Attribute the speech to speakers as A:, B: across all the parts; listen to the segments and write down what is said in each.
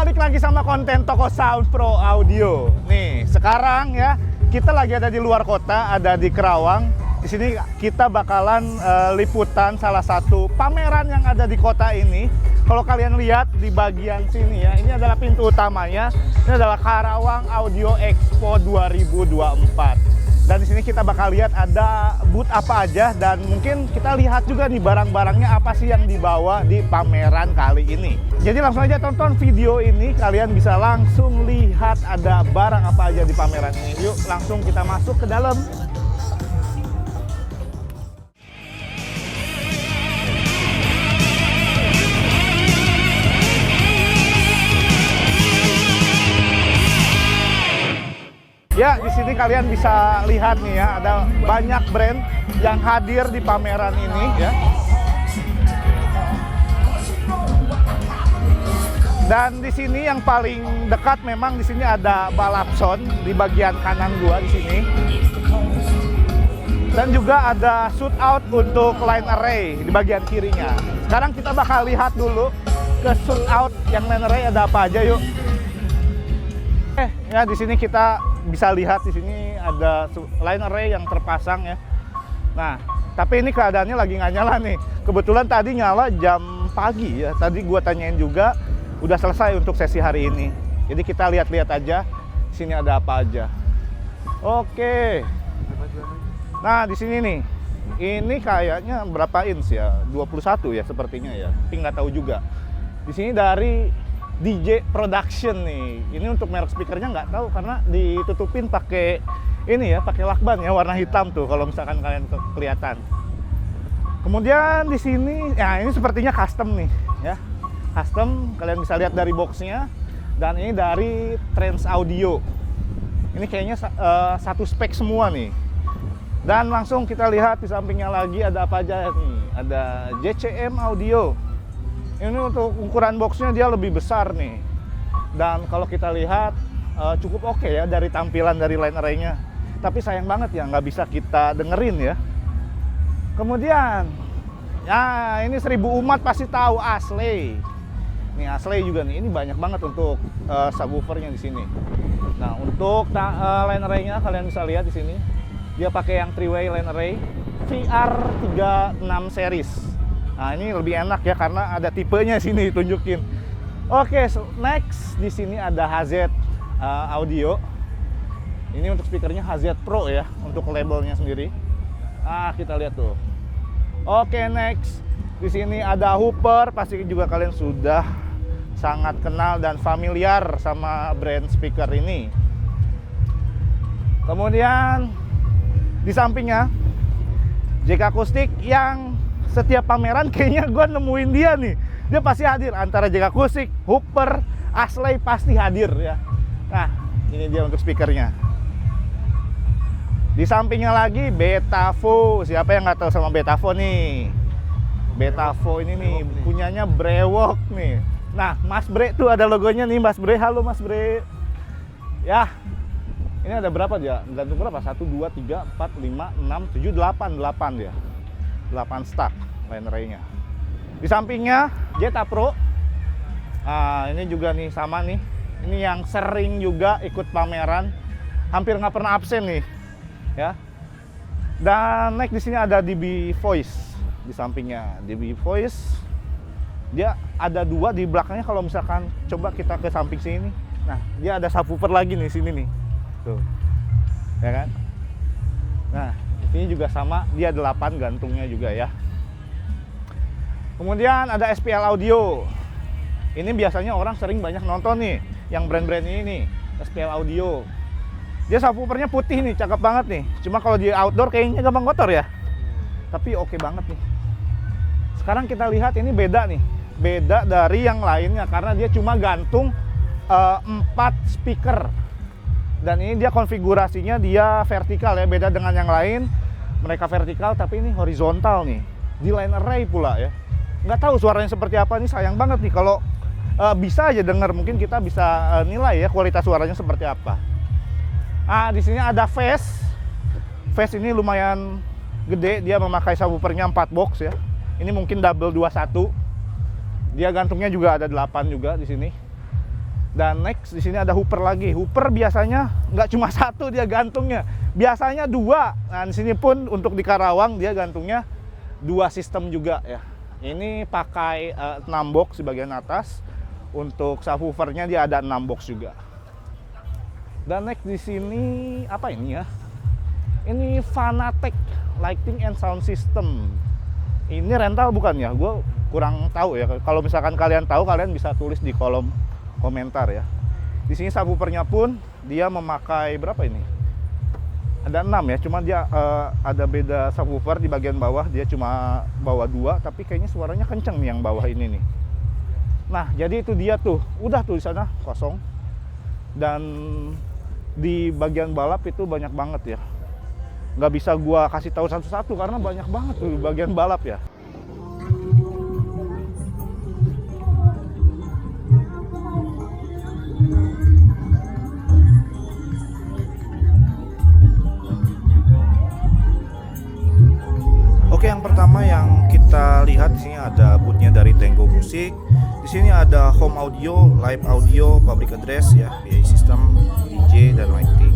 A: balik lagi sama konten Toko Sound Pro Audio. Nih, sekarang ya kita lagi ada di luar kota, ada di Kerawang. Di sini kita bakalan liputan salah satu pameran yang ada di kota ini. Kalau kalian lihat di bagian sini ya, ini adalah pintu utamanya. Ini adalah Karawang Audio Expo 2024. Dan di sini kita bakal lihat ada booth apa aja, dan mungkin kita lihat juga nih barang-barangnya apa sih yang dibawa di pameran kali ini. Jadi langsung aja tonton video ini, kalian bisa langsung lihat ada barang apa aja di pameran ini. Yuk langsung kita masuk ke dalam. Ya, di sini kalian bisa lihat nih ya, ada banyak brand yang hadir di pameran ini ya. Dan di sini yang paling dekat memang di sini ada Balapson di bagian kanan gua di sini. Dan juga ada shootout untuk line array di bagian kirinya. Sekarang kita bakal lihat dulu ke shootout yang line array ada apa aja, yuk. Ya di sini kita bisa lihat di sini ada line array yang terpasang ya. Nah, tapi ini keadaannya lagi nggak nyala nih. Kebetulan tadi nyala jam pagi ya. Tadi gua tanyain juga, udah selesai untuk sesi hari ini. Jadi kita lihat-lihat aja di sini ada apa aja. Oke. Nah, di sini nih. Ini kayaknya berapa inch ya? 21 ya sepertinya ya. Tapi nggak tahu juga. Di sini dari DJ Production nih. Ini untuk merek speakernya nggak tahu karena ditutupin pakai ini ya, pakai lakban ya warna hitam tuh kalau misalkan kalian kelihatan. Kemudian di sini, ya ini sepertinya custom nih ya. Custom, kalian bisa lihat dari boxnya. Dan ini dari Trans Audio. Ini kayaknya satu spek semua nih. Dan langsung kita lihat di sampingnya lagi ada apa aja nih. Ada JCM Audio. Ini untuk ukuran boxnya dia lebih besar nih. Dan kalau kita lihat cukup oke ya dari tampilan dari line array-nya. Tapi sayang banget ya nggak bisa kita dengerin ya. Kemudian, ya ini 1000 umat pasti tahu Asley. Nih Asley juga nih, ini banyak banget untuk subwoofernya di sini. Nah untuk line array-nya kalian bisa lihat di sini. Dia pakai yang 3-way line array VR36 series. Nah ini lebih enak ya karena ada tipenya sini tunjukin. Oke, so next di sini ada HZ Audio. Ini untuk speakernya HZ Pro ya, untuk labelnya sendiri. Kita lihat tuh. Oke, next di sini ada Hooper. Pasti juga kalian sudah sangat kenal dan familiar sama brand speaker ini. Kemudian di sampingnya JK Acoustic yang setiap pameran kayaknya gue nemuin dia nih. Dia pasti hadir antara JK Acoustic, Hooper, Asley pasti hadir ya. Nah, ini dia untuk speakernya. Di sampingnya lagi Betavo. Siapa yang nggak tahu sama Betavo nih? Betavo ini nih punyanya Brewok nih. Nah, Mas Bre tuh ada logonya nih, Mas Bre. Halo Mas Bre. Ya. Ini ada berapa dia? Gantung berapa? 1 2 3 4 5 6 7 8 8 dia. 8 stack line array-nya. Di sampingnya Jeta Pro. Ini juga nih sama nih. Ini yang sering juga ikut pameran, hampir nggak pernah absen nih, ya. Dan next di sini ada DB Voice di sampingnya. DB Voice, dia ada 2 di belakangnya. Kalau misalkan coba kita ke samping sini, nah dia ada subwoofer lagi nih sini nih, tuh, ya kan. Nah ini juga sama, dia 8 gantungnya juga ya. Kemudian ada SPL Audio. Ini biasanya orang sering banyak nonton nih, yang brand-brand ini nih, SPL Audio. Dia subwoofernya putih nih, cakep banget nih. Cuma kalau di outdoor kayaknya gampang kotor ya. Tapi oke banget nih. Sekarang kita lihat ini beda nih. Beda dari yang lainnya karena dia cuma gantung 4 speaker. Dan ini dia konfigurasinya dia vertikal ya, beda dengan yang lain. Mereka vertikal tapi ini horizontal nih. Di line array pula ya. Nggak tahu suaranya seperti apa nih, sayang banget nih kalau bisa aja denger, mungkin kita bisa nilai ya kualitas suaranya seperti apa. Di sini ada Fez. Fez ini lumayan gede, dia memakai subwoofernya 4 box ya. Ini mungkin double 21. Dia gantungnya juga ada 8 juga di sini. Dan next di sini ada hooper lagi. Hooper biasanya nggak cuma satu dia gantungnya, biasanya dua. Nah di sini pun untuk di Karawang dia gantungnya dua sistem juga ya. Ini pakai 6 box di bagian atas. Untuk subwoofernya dia ada 6 box juga. Dan next di sini apa ini ya? Ini Fanatec Lighting and Sound System. Ini rental bukan ya? Gue kurang tahu ya. Kalau misalkan kalian tahu, kalian bisa tulis di kolom komentar ya. Di sini subwoofernya pun dia memakai berapa ini? Ada 6 ya, cuma dia ada beda subwoofer di bagian bawah, dia cuma bawa 2, tapi kayaknya suaranya kenceng nih yang bawah ini nih. Nah, jadi itu dia tuh, udah tuh di sana kosong. Dan di bagian balap itu banyak banget ya. Nggak bisa gua kasih tahu satu-satu karena banyak banget tuh di bagian balap ya. Oke, yang pertama yang kita lihat di sini ada bootnya dari Tango Music. Di sini ada home audio, live audio, public address ya, PA system, DJ dan lighting.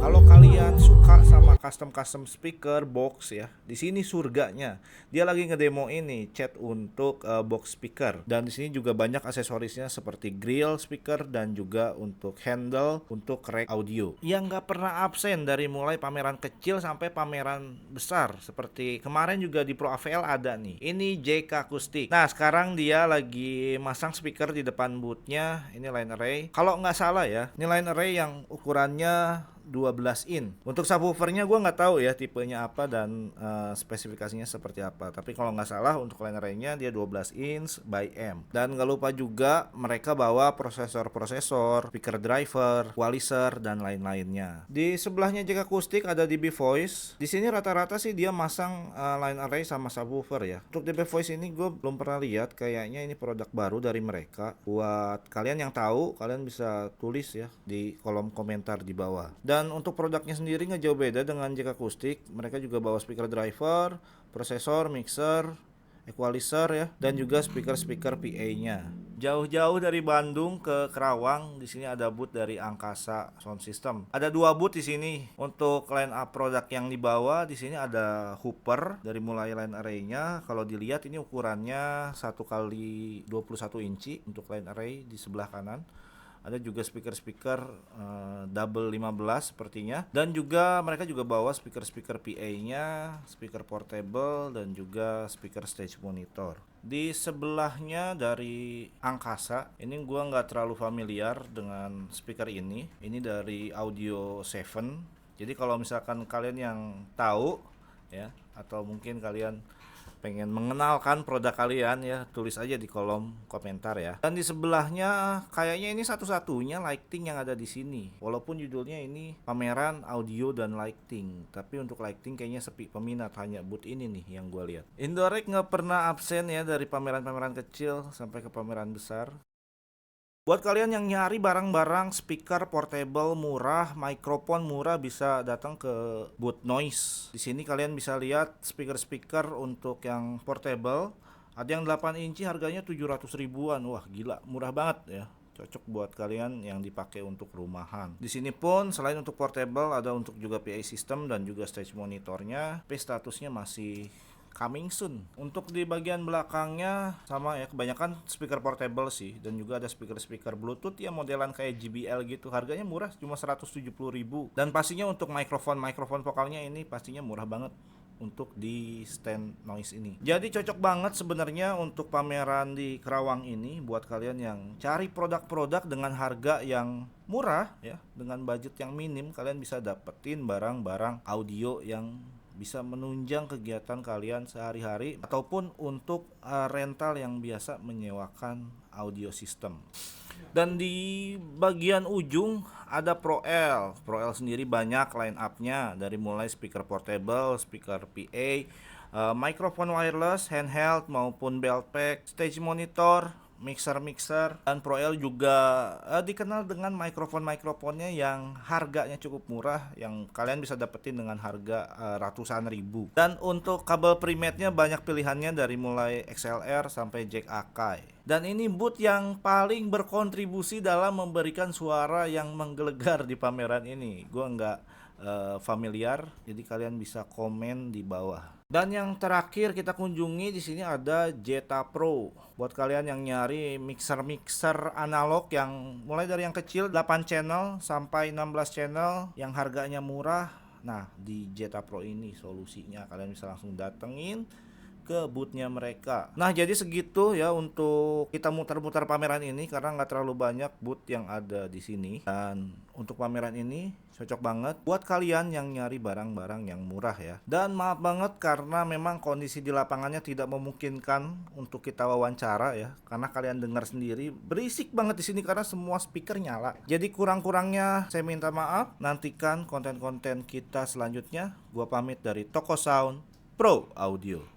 A: Kalau kalian suka sama custom speaker box ya, di sini surganya. Dia lagi ngedemo ini chat untuk box speaker, dan di sini juga banyak aksesorisnya seperti grill speaker dan juga untuk handle untuk rack audio. Yang nggak pernah absen dari mulai pameran kecil sampai pameran besar. Seperti kemarin juga di Pro AVL ada nih. Ini JK Acoustic. Nah sekarang dia lagi masang speaker di depan bootnya. Ini line array. Kalau nggak salah ya, ini line array yang ukurannya 12 in. Untuk subwoofernya gue nggak tahu ya tipenya apa dan spesifikasinya seperti apa. Tapi kalau nggak salah untuk line array-nya dia 12 inch by M. Dan nggak lupa juga mereka bawa prosesor, speaker driver, equalizer dan lain-lainnya. Di sebelahnya JK Acoustic ada DB Voice. Di sini rata-rata sih dia masang line array sama subwoofer ya. Untuk DB Voice ini gue belum pernah lihat. Kayaknya ini produk baru dari mereka. Buat kalian yang tahu, kalian bisa tulis ya di kolom komentar di bawah. Dan untuk produknya sendiri nggak jauh beda dengan JK Acoustic. Mereka juga bawa speaker driver, prosesor, mixer, equalizer ya, dan juga speaker PA-nya. Jauh-jauh dari Bandung ke Karawang, di sini ada booth dari Angkasa Sound System. Ada 2 booth di sini. Untuk line up produk yang dibawa di sini ada hooper dari mulai line array-nya. Kalau dilihat ini ukurannya 1x21 inci untuk line array di sebelah kanan. Ada juga speaker double 15 sepertinya. Dan juga mereka juga bawa speaker PA-nya, speaker portable dan juga speaker stage monitor. Di sebelahnya dari Angkasa, ini gua nggak terlalu familiar dengan speaker ini. Ini dari Audio 7. Jadi kalau misalkan kalian yang tahu ya, atau mungkin kalian pengen mengenalkan produk kalian ya, tulis aja di kolom komentar ya. Dan di sebelahnya kayaknya ini satu-satunya lighting yang ada di sini. Walaupun judulnya ini pameran audio dan lighting, tapi untuk lighting kayaknya sepi peminat, hanya booth ini nih yang gue lihat. Indorek nggak pernah absen ya dari pameran-pameran kecil sampai ke pameran besar. Buat kalian yang nyari barang-barang speaker portable murah, mikrofon murah, bisa datang ke booth Noise. Di sini kalian bisa lihat speaker untuk yang portable. Ada yang 8 inci harganya 700 ribuan. Wah, gila, murah banget ya. Cocok buat kalian yang dipakai untuk rumahan. Di sini pun selain untuk portable ada untuk juga PA system dan juga stage monitornya. Tapi statusnya masih coming soon. Untuk di bagian belakangnya sama ya, kebanyakan speaker portable sih, dan juga ada speaker Bluetooth ya modelan kayak JBL gitu. Harganya murah, cuma 170 ribu. Dan pastinya untuk mikrofon vokalnya ini pastinya murah banget untuk di stand Noise ini. Jadi cocok banget sebenarnya untuk pameran di Karawang ini buat kalian yang cari produk-produk dengan harga yang murah ya, dengan budget yang minim. Kalian bisa dapetin barang-barang audio yang bisa menunjang kegiatan kalian sehari-hari, ataupun untuk rental yang biasa menyewakan audio system. Dan di bagian ujung ada Pro L sendiri banyak line up-nya, dari mulai speaker portable, speaker PA, mikrofon wireless, handheld maupun belt pack, stage monitor, mixer dan Pro L juga dikenal dengan mikrofonnya yang harganya cukup murah, yang kalian bisa dapetin dengan harga ratusan ribu. Dan untuk kabel prematnya banyak pilihannya dari mulai XLR sampai jack Akai. Dan ini booth yang paling berkontribusi dalam memberikan suara yang menggelegar di pameran ini. Gua nggak familiar, jadi kalian bisa komen di bawah. Dan yang terakhir kita kunjungi di sini ada Zeta Pro. Buat kalian yang nyari mixer analog yang mulai dari yang kecil 8 channel sampai 16 channel yang harganya murah. Nah, di Zeta Pro ini solusinya, kalian bisa langsung datengin ke boothnya mereka. Nah, jadi segitu ya untuk kita muter-muter pameran ini karena nggak terlalu banyak booth yang ada di sini. Dan untuk pameran ini cocok banget buat kalian yang nyari barang-barang yang murah ya. Dan maaf banget karena memang kondisi di lapangannya tidak memungkinkan untuk kita wawancara ya. Karena kalian dengar sendiri berisik banget di sini karena semua speaker nyala. Jadi kurang-kurangnya saya minta maaf. Nantikan konten-konten kita selanjutnya. Gua pamit dari Toko Sound Pro Audio.